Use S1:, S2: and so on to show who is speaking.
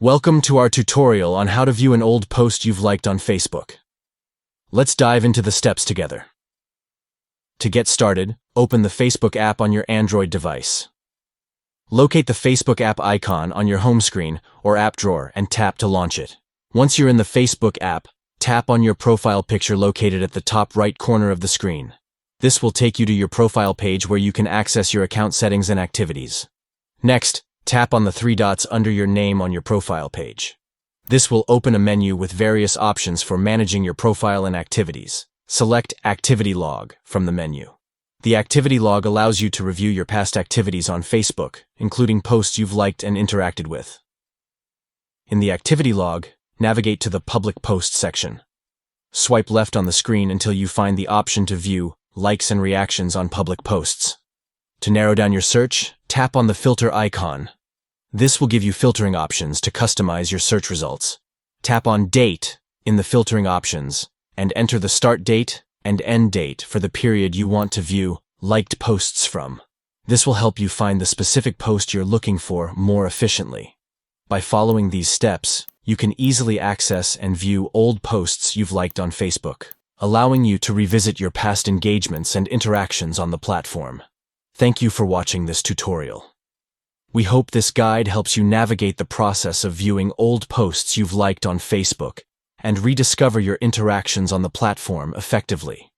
S1: Welcome to our tutorial on how to view an old post you've liked on Facebook. Let's dive into the steps together. To get started, open the Facebook app on your Android device. Locate the Facebook app icon on your home screen or app drawer and tap to launch it. Once you're in the Facebook app, tap on your profile picture located at the top right corner of the screen. This will take you to your profile page where you can access your account settings and activities. Next, tap on the three dots under your name on your profile page. This will open a menu with various options for managing your profile and activities. Select Activity Log from the menu. The Activity Log allows you to review your past activities on Facebook, including posts you've liked and interacted with. In the Activity Log, navigate to the Public Posts section. Swipe left on the screen until you find the option to view likes and reactions on public posts. To narrow down your search, tap on the filter icon. This will give you filtering options to customize your search results. Tap on Date in the filtering options and enter the start date and end date for the period you want to view liked posts from. This will help you find the specific post you're looking for more efficiently. By following these steps, you can easily access and view old posts you've liked on Facebook, allowing you to revisit your past engagements and interactions on the platform. Thank you for watching this tutorial. We hope this guide helps you navigate the process of viewing old posts you've liked on Facebook and rediscover your interactions on the platform effectively.